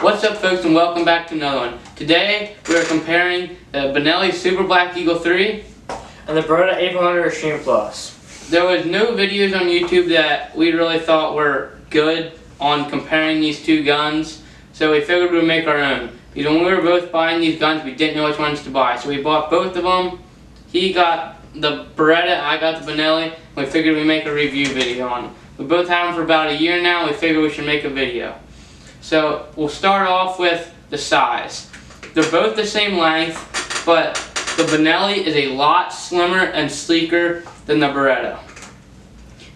What's up, folks, and welcome back to another one. Today we are comparing the Benelli Super Black Eagle 3 and the Beretta a400 Extreme Plus. There was no videos on YouTube that we really thought were good on comparing these two guns, so we figured we'd make our own. Because when we were both buying these guns, we didn't know which ones to buy, so we bought both of them. He got the Beretta, I got the Benelli, and we figured we'd make a review video on them. We both have them for about a year now, and we figured we should make a video. So we'll start off with the size. They're both the same length, but the Benelli is a lot slimmer and sleeker than the Beretta.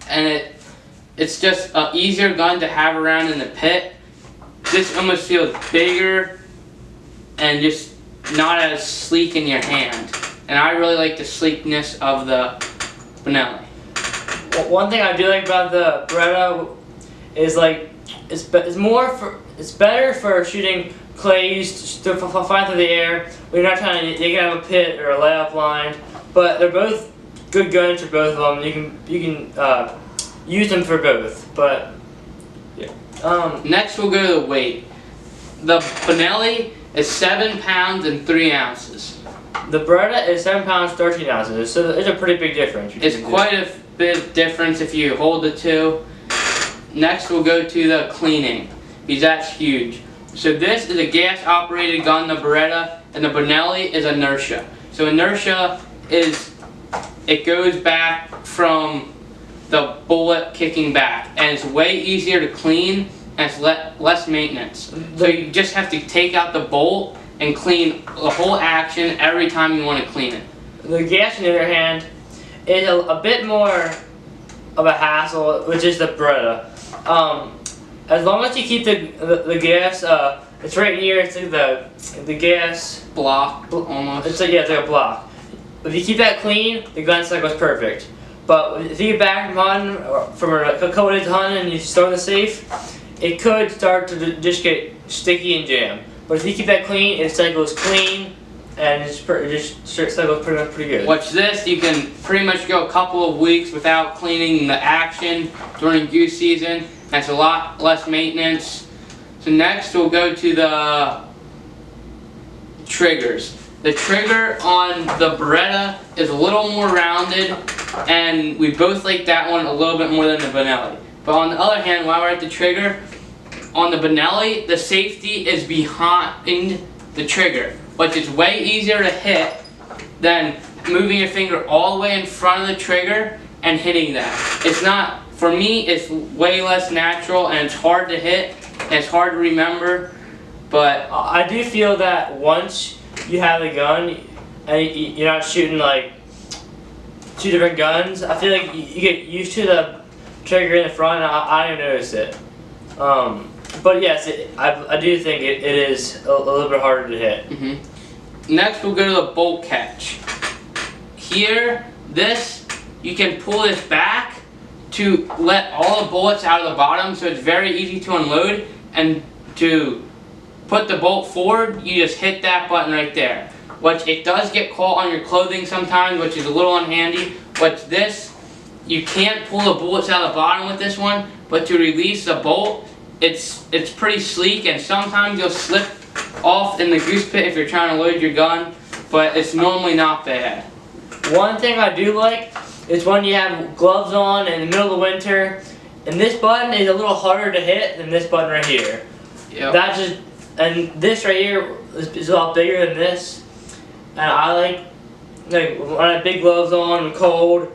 And it's just an easier gun to have around in the pit. This almost feels bigger and just not as sleek in your hand. And I really like the sleekness of the Benelli. One thing I do like about the Beretta is it's better for shooting clays to fly through the air. When you're not trying to, you can have a pit or a layup line, but they're both good guns for both of them. You can use them for both. But yeah. Next we'll go to the weight. The Benelli is 7 pounds and 3 ounces. The Beretta is 7 pounds 13 ounces, so it's a pretty big difference. It's quite a big difference if you hold the two. Next we'll go to the cleaning, because that's huge. So this is a gas operated gun, the Beretta, and the Benelli is inertia. So inertia is, it goes back from the bullet kicking back, and it's way easier to clean and it's less maintenance. So you just have to take out the bolt and clean the whole action every time you want to clean it. The gas, on the other hand, is a bit more of a hassle, which is the Beretta. As long as you keep the gas, it's right near, it's like the gas block almost. It's like a block. If you keep that clean, the gun cycle is perfect. But if you get back from hunting, from a couple days of hunting, and you store in the safe, it could start to just get sticky and jam. But if you keep that clean, it cycles clean, and it just cycles pretty good. Watch this, you can pretty much go a couple of weeks without cleaning the action during goose season, and it's a lot less maintenance. So next we'll go to the triggers. The trigger on the Beretta is a little more rounded, and we both like that one a little bit more than the Benelli. But on the other hand, while we're at the trigger, on the Benelli, the safety is behind the trigger, which is way easier to hit than moving your finger all the way in front of the trigger and hitting that. It's not, for me, it's way less natural, and it's hard to hit, and it's hard to remember. But I do feel that once you have the gun and you're not shooting like two different guns, I feel like you get used to the trigger in the front, and I don't notice it. But yes, I do think it is a little bit harder to hit. Next we'll go to the bolt catch. Here, you can pull this back to let all the bullets out of the bottom, so it's very easy to unload. And to put the bolt forward, you just hit that button right there. Which it does get caught on your clothing sometimes, which is a little unhandy. But this, you can't pull the bullets out of the bottom with this one, but to release the bolt, it's pretty sleek, and sometimes you'll slip off in the goose pit if you're trying to load your gun, but it's normally not bad. One thing I do like is when you have gloves on in the middle of the winter, and this button is a little harder to hit than this button right here. Yep. And this right here is a lot bigger than this, and I like when I have big gloves on and cold,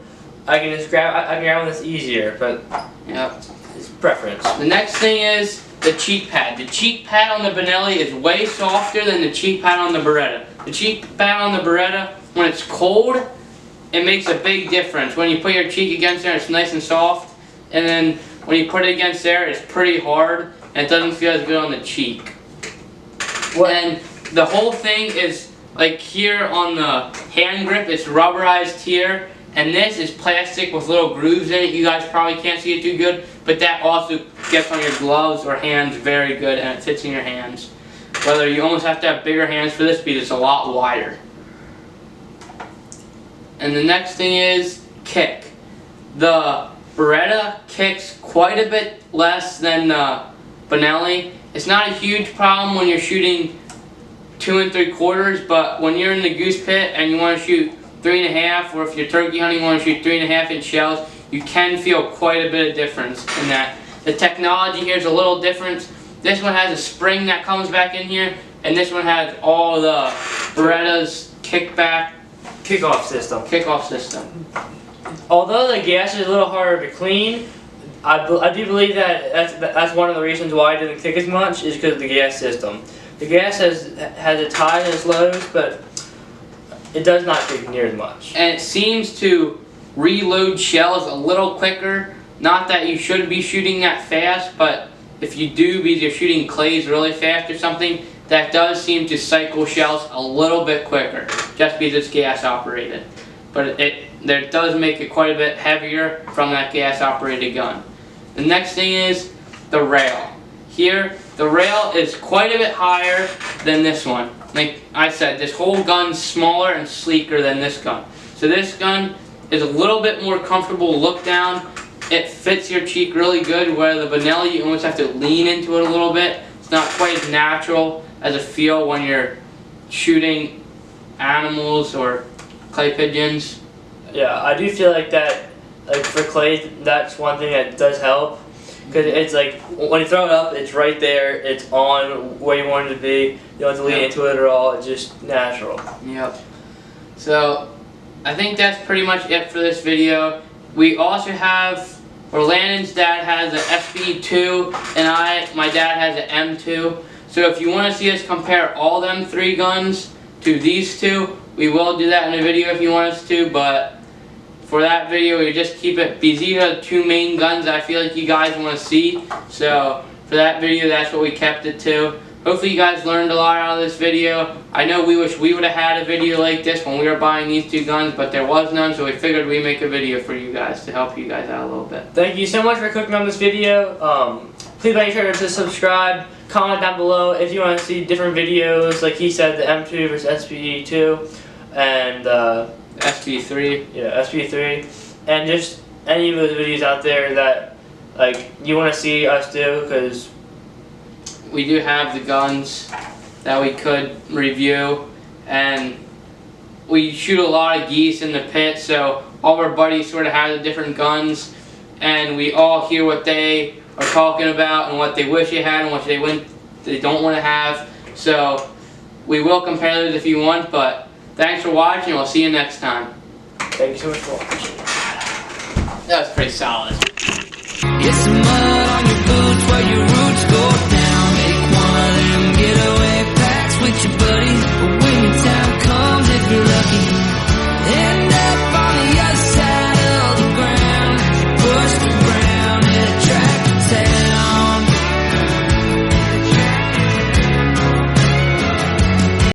I can grab this easier, but yep. It's preference. The next thing is the cheek pad. The cheek pad on the Benelli is way softer than the cheek pad on the Beretta. The cheek pad on the Beretta, when it's cold, it makes a big difference. When you put your cheek against there, it's nice and soft, and then when you put it against there, it's pretty hard, and it doesn't feel as good on the cheek. And the whole thing is, like here on the hand grip, it's rubberized here, and this is plastic with little grooves in it. You guys probably can't see it too good, but that also gets on your gloves or hands very good, and it fits in your hands. Whether you almost have to have bigger hands for this because it's a lot wider. And the next thing is kick. The Beretta kicks quite a bit less than the Benelli, It's not a huge problem when you're shooting 2 3/4, but when you're in the goose pit and you want to shoot 3.5, or if you're turkey hunting you want to shoot 3.5-inch shells, you can feel quite a bit of difference in that. The technology here is a little different. This one has a spring that comes back in here, and this one has all the Beretta's kickoff system. Although the gas is a little harder to clean, I do believe that that's one of the reasons why it didn't kick as much, is because of the gas system. The gas has its highs and its lows, but it does not kick near as much. And it seems to reload shells a little quicker. Not that you should be shooting that fast, but if you do because you're shooting clays really fast or something, that does seem to cycle shells a little bit quicker, just because it's gas operated. But that does make it quite a bit heavier from that gas operated gun. The next thing is the rail. Here, the rail is quite a bit higher than this one. Like I said, this whole gun's smaller and sleeker than this gun. So this gun is a little bit more comfortable to look down. It fits your cheek really good, where the Benelli you almost have to lean into it a little bit. It's not quite as natural as a feel when you're shooting animals or clay pigeons. Yeah, I do feel like that, like for clay, that's one thing that does help. Because it's like, when you throw it up, it's right there, it's on where you want it to be. You don't have to lean into it at all, it's just natural. Yep. So, I think that's pretty much it for this video. We also have, Landon's dad has an SBE3, and my dad has an M2. So if you want to see us compare all them 3 guns to these 2, we will do that in a video if you want us to, but for that video we just keep it, because these are the 2 main guns I feel like you guys want to see. So for that video, that's what we kept it to. Hopefully you guys learned a lot out of this video. I know we wish we would have had a video like this when we were buying these 2 guns, but there was none, so we figured we'd make a video for you guys to help you guys out a little bit. Thank you so much for clicking on this video. Please make sure to subscribe, comment down below if you want to see different videos, like he said, the M2 versus SBE2, and SBE3. Yeah, SBE3, and just any of those videos out there that like you want to see us do, because we do have the guns that we could review, and we shoot a lot of geese in the pit, so all our buddies sort of have the different guns, and we all hear what they are talking about and what they wish they had and what they don't want to have. So we will compare those if you want, but thanks for watching, we'll see you next time. Thank you so much for watching. That was pretty solid. It's